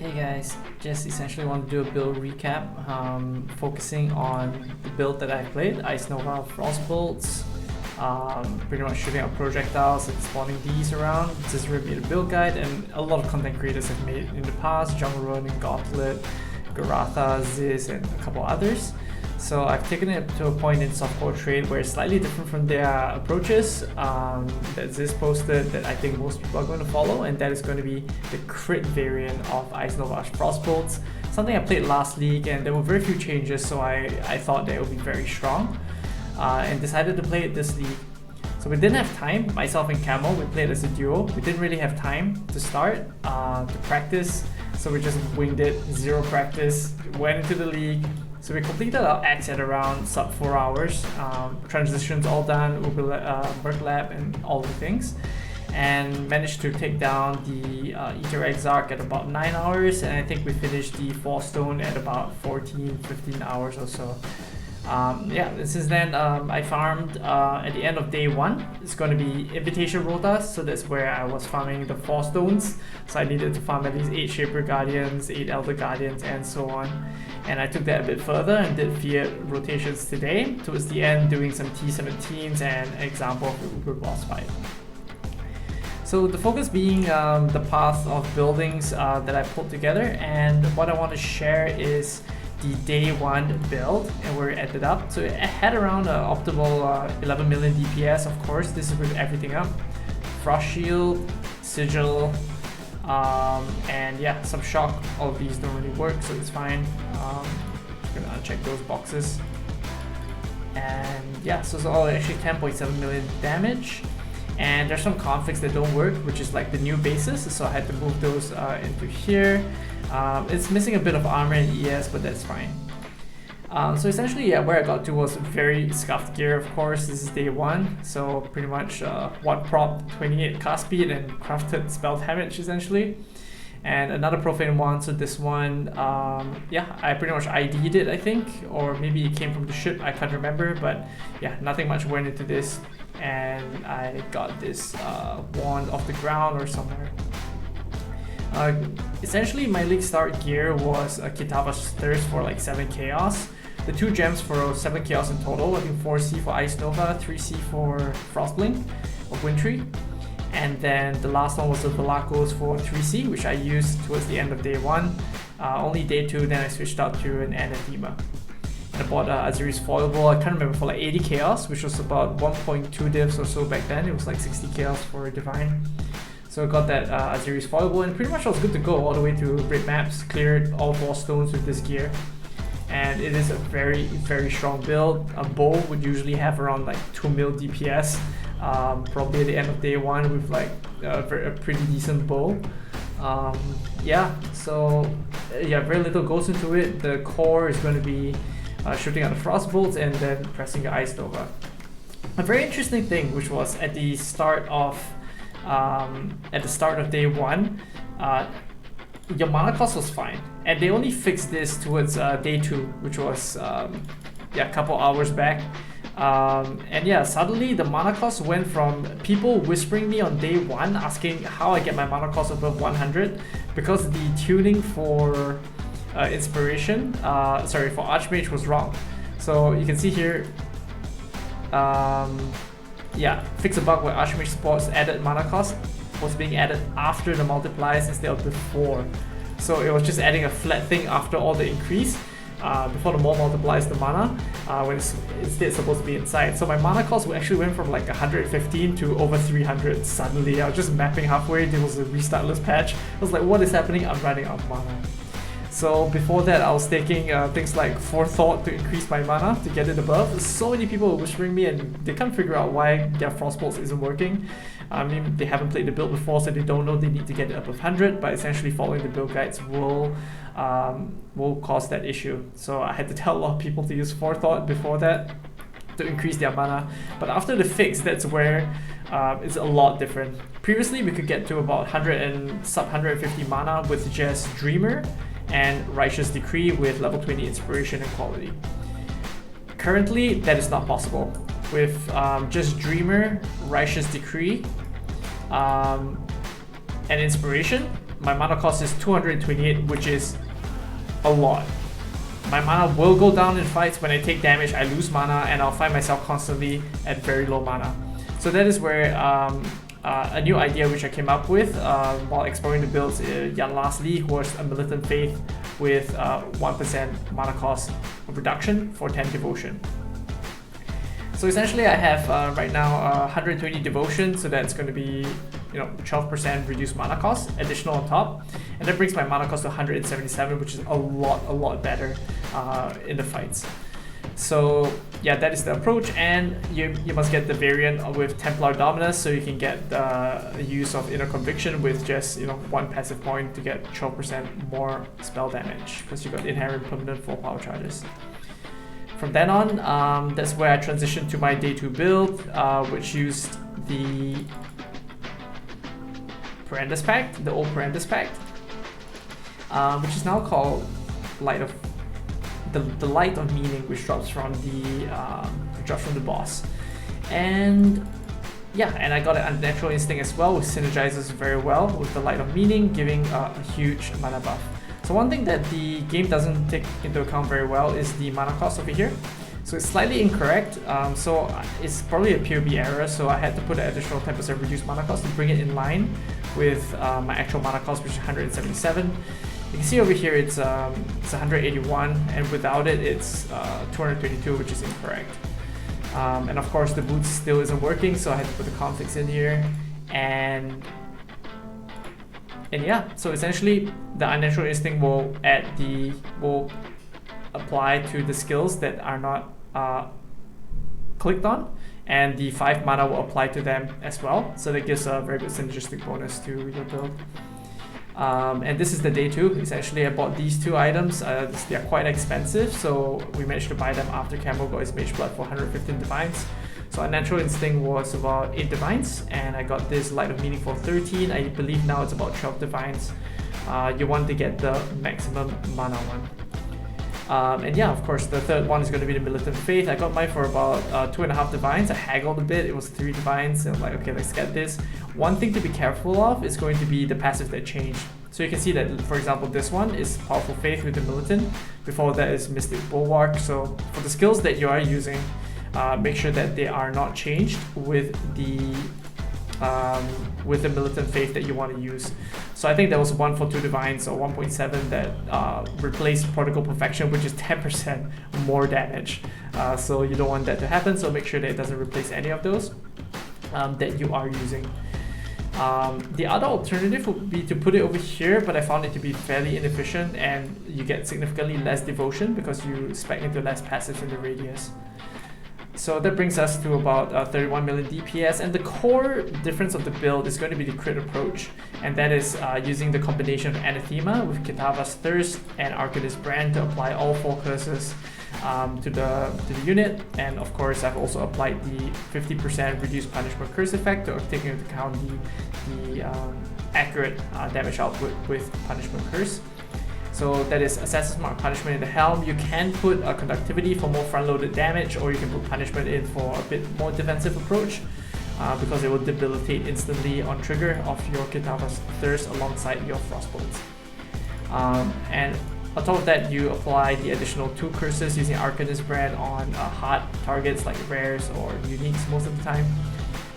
Hey guys, just essentially want to do a build recap, focusing on the build that I played, Ice Nova Frostbolts, pretty much shooting out projectiles and spawning these around. This is really a build guide, and a lot of content creators have made in the past, Jungle Ronin, Gauntlet, Garatha, Ziz, and a couple others. So I've taken it to a point in softcore trade where it's slightly different from their approaches that Ziz posted that I think most people are going to follow, and that is going to be the crit variant of Ice Nova Frostbolts. Something I played last league and there were very few changes, so I thought that it would be very strong and decided to play it this league. So we didn't have time, myself and Camel, we played as a duo. We didn't really have time to start, to practice, so we just winged it, zero practice, went into the league. So we completed our Axe at around sub 4 hours, transitions all done, Merc Lab and all the things, and managed to take down the Ether Exarch at about 9 hours, and I think we finished the 4 Stone at about 14-15 hours or so. Yeah, since then I farmed at the end of day 1. It's going to be Invitation Rotas, so that's where I was farming the 4 stones. So I needed to farm at least 8 Shaper Guardians, 8 Elder Guardians, and so on. And I took that a bit further and did Fiat rotations today, towards the end doing some T17s and an example of the Uber boss fight. So the focus being the path of buildings that I pulled together, and what I want to share is the day 1 build and where it ended up. So it had around an optimal 11 million DPS, of course. This is with everything up. Frost Shield, Sigil, and yeah, some Shock. All of these don't really work, so it's fine. Just gonna uncheck those boxes. And yeah, so it's all actually 10.7 million damage. And there's some conflicts that don't work, which is like the new bases, so I had to move those into here. It's missing a bit of armor and ES, but that's fine. So essentially, yeah, where I got to was very scuffed gear, of course. This is day 1, so pretty much 1 prop, 28 cast speed, and crafted spell damage essentially. And another profane one, so this one, yeah, I pretty much ID'd it, I think, or maybe it came from the ship, I can't remember, but yeah, nothing much went into this. And I got this wand off the ground or somewhere. Essentially, my league start gear was a Kitava's Thirst for like 7 chaos. The 2 gems for 7 chaos in total, I think 4C for Ice Nova, 3C for Frostblink of Wintry. And then the last one was the Valakos for 3C, which I used towards the end of day 1. Only day 2, then I switched out to an Anathema. And I bought Aziri's Foible, I can't remember, for like 80 chaos, which was about 1.2 divs or so back then. It was like 60 chaos for Divine. So I got that Aziri's Foible, and pretty much I was good to go all the way to great maps, cleared all 4 stones with this gear. And it is a very, very strong build. A bow would usually have around like 2 mil DPS, probably at the end of day 1 with like a pretty decent bow. Yeah, so yeah, very little goes into it. The core is going to be shooting out the Frostbolts and then pressing the Ice Nova. A very interesting thing, which was at the start of day 1, your mana cost was fine, and they only fixed this towards day 2, which was yeah, a couple hours back. And yeah, suddenly the mana cost went from people whispering me on day 1 asking how I get my mana cost above 100 because the tuning for inspiration, sorry, for Archmage was wrong. So you can see here, yeah, fix a bug where Archmage supports added mana cost was being added after the multipliers instead of before. So it was just adding a flat thing after all the increase, before the more multiplies the mana, when it's instead supposed to be inside. So my mana cost actually went from like 115 to over 300 suddenly. I was just mapping halfway, there was a restartless patch. I was like, what is happening? I'm running out of mana. So before that, I was taking things like Forethought to increase my mana to get it above. So many people were whispering me and they can't figure out why their Frostbolts isn't working. I mean, they haven't played the build before, so they don't know they need to get it above 100, but essentially following the build guides will cause that issue. So I had to tell a lot of people to use Forethought before that to increase their mana. But after the fix, that's where it's a lot different. Previously, we could get to about 100 and sub 150 mana with just Dreamer and Righteous Decree with level 20 inspiration and quality. Currently, that is not possible. With just Dreamer, Righteous Decree, and inspiration, my mana cost is 228, which is a lot. My mana will go down in fights. When I take damage, I lose mana, and I'll find myself constantly at very low mana. So that is where a new idea which I came up with while exploring the builds last league was a Militant Faith with 1% mana cost reduction for 10 devotion. So essentially I have right now 120 devotion, so that's going to be 12% reduced mana cost additional on top, and that brings my mana cost to 177, which is a lot better in the fights. So yeah, that is the approach, and you must get the variant with Templar Dominus, so you can get the use of Inner Conviction with just one passive point to get 12% more spell damage, because you got inherent permanent 4 power charges. From then on, that's where I transitioned to my day 2 build, which used the Perandus Pact, the old Perandus Pact, which is now called Light of the Light of Meaning, which drops from the boss. And yeah, and I got an Unnatural Instinct as well, which synergizes very well with the Light of Meaning, giving a huge mana buff. So one thing that the game doesn't take into account very well is the mana cost over here. So it's slightly incorrect, so it's probably a POB error, so I had to put an additional 10% reduced mana cost to bring it in line with my actual mana cost, which is 177. You can see over here it's 181, and without it it's 222, which is incorrect. And of course the boots still isn't working, so I had to put the conflicts in here, and yeah, so essentially the Unnatural Instinct will apply to the skills that are not clicked on, and the 5 mana will apply to them as well, so that gives a very good synergistic bonus to your build. And this is the day 2. Essentially I bought these 2 items. They are quite expensive, so we managed to buy them after Camo got his Mage Blood for 115 Divines. So Unnatural Instinct was about 8 Divines, and I got this Light of Meaning for 13. I believe now it's about 12 Divines. You want to get the maximum mana one. And yeah, of course the third one is going to be the Militant Faith. I got mine for about 2.5 Divines. I haggled a bit, it was 3 Divines, and I'm like, okay, let's get this. One thing to be careful of is going to be the passive that changed. So you can see that, for example, this one is Powerful Faith with the Militant. Before that is Mystic Bulwark. So for the skills that you are using, make sure that they are not changed with the Militant Faith that you want to use. So I think there was 1 for 2 Divines, or 1.7 that replaced Prodigal Perfection, which is 10% more damage. So you don't want that to happen, so make sure that it doesn't replace any of those that you are using. The other alternative would be to put it over here, but I found it to be fairly inefficient, and you get significantly less devotion because you spec into less passives in the radius. So that brings us to about 31 million DPS, and the core difference of the build is going to be the crit approach, and that is using the combination of Anathema with Kitava's Thirst and Arcanist Brand to apply all 4 curses to the unit. And of course I've also applied the 50% reduced punishment curse effect to take into account the accurate damage output with punishment curse. So that is Assassin's Mark Punishment in the helm. You can put a Conductivity for more front-loaded damage, or you can put Punishment in for a bit more defensive approach, because it will debilitate instantly on trigger of your Kitava's Thirst alongside your Frostbolts. And on top of that, you apply the additional 2 curses using Arcanist Brand on hard targets like rares or uniques most of the time.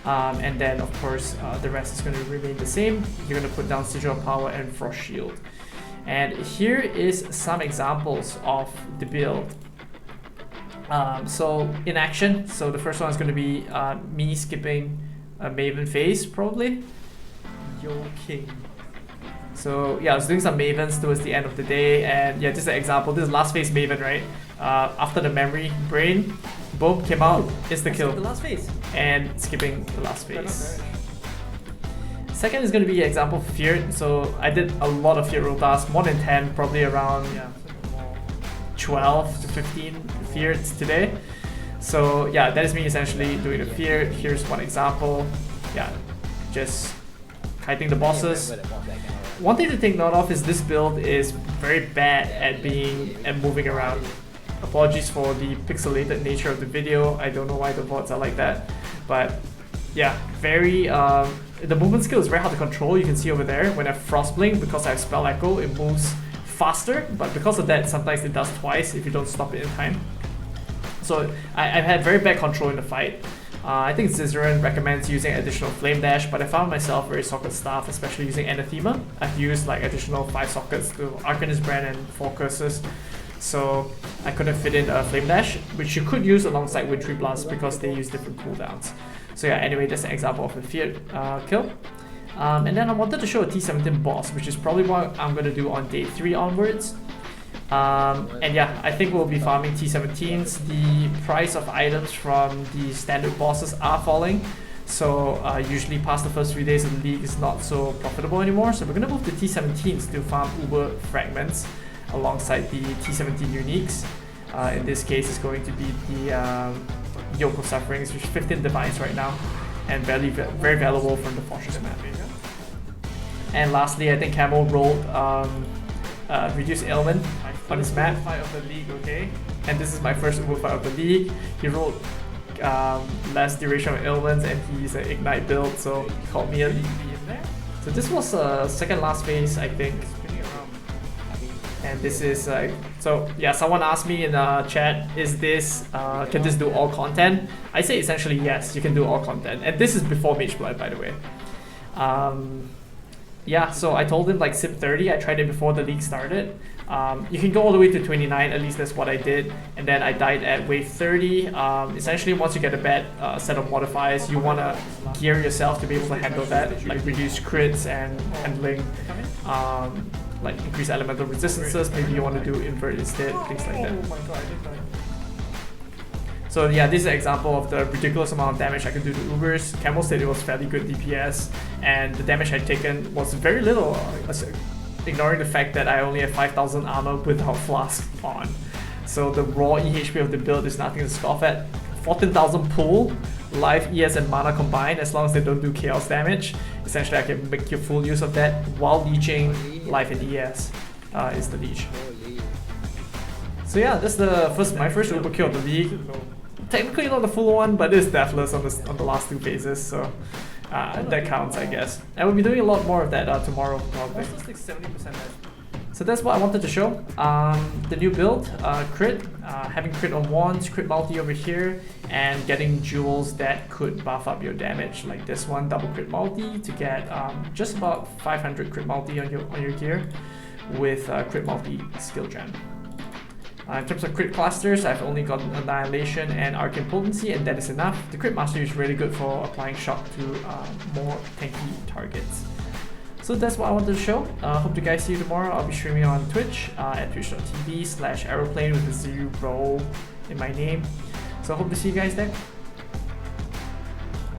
And then of course the rest is going to remain the same. You're going to put down Sigil of Power and Frost Shield. And here is some examples of the build. So in action, so the first one is going to be me skipping a Maven phase probably. Yo king. So yeah, I was doing some Mavens towards the end of the day, and yeah, just an example. This is last phase Maven, right? After the memory brain, boom, came out, it's the kill. The last phase. And skipping the last phase. Second is going to be example Feared. So I did a lot of Feared rotas, more than 10, probably around 12 to 15 Feareds today. So yeah, that is me essentially doing the Feared. Here's one example. Yeah, just kiting the bosses. One thing to take note of is this build is very bad at moving around. Apologies for the pixelated nature of the video. I don't know why the VODs are like that, but yeah, very the movement skill is very hard to control. You can see over there when I Frostblink, because I have Spell Echo, it moves faster, but because of that, sometimes it does twice if you don't stop it in time. So I've had very bad control in the fight. I think Zizaran recommends using additional Flame Dash, but I found myself very socket staff, especially using Anathema. I've used like additional 5 sockets to Arcanist Brand and 4 curses, so I couldn't fit in a Flame Dash, which you could use alongside Wintry Blast because they use different cooldowns. So yeah, anyway, that's an example of a feared kill. And then I wanted to show a T17 boss, which is probably what I'm going to do on day 3 onwards. And yeah, I think we'll be farming T17s. The price of items from the standard bosses are falling, so usually past the first 3 days of the league is not so profitable anymore. So we're going to move to T17s to farm Uber Fragments alongside the T17 uniques. In this case, it's going to be the Yoke of Sufferings, which is 15 Divines right now, and very valuable from the Fortress map. And lastly, I think Camel rolled Reduced Ailment on his map. Fight of the league, okay? And this is my first Uber fight of the league. He rolled less duration of ailments, and he's an Ignite build, so he called me a league in there. So this was second last phase, I think. And this is so yeah, someone asked me in chat, is this can this do all content? I say essentially yes, you can do all content, and this is before Mage Blood, by the way. Yeah, so I told him like SIP 30, I tried it before the league started. You can go all the way to 29, at least that's what I did, and then I died at wave 30. Essentially, once you get a bad set of modifiers, you want to gear yourself to be able to handle that, like reduce crits and handling, like increase elemental resistances. Maybe you want to do invert instead, things like that. So yeah, this is an example of the ridiculous amount of damage I could do to Ubers. Camel said it was fairly good DPS, and the damage I'd taken was very little, ignoring the fact that I only have 5,000 armor without Flask on. So the raw EHP of the build is nothing to scoff at. 14,000 pull, life, ES and mana combined, as long as they don't do chaos damage. Essentially I can make you full use of that while leeching life and ES is the leech. So yeah, that's my first Uber kill of the league. Technically not the full one, but it's deathless on the last 2 phases, so that counts, I guess. And we'll be doing a lot more of that tomorrow, probably. So that's what I wanted to show. The new build, crit, having crit on wands, crit multi over here, and getting jewels that could buff up your damage, like this one, double crit multi, to get just about 500 crit multi on your gear with crit multi skill gem. In terms of crit clusters, I've only got Annihilation and Arcane Potency, and that is enough. The Crit Mastery is really good for applying shock to more tanky targets. So that's what I wanted to show. Hope to guys see you tomorrow. I'll be streaming on Twitch at twitch.tv/aeroplane with a 0 in my name. So I hope to see you guys there.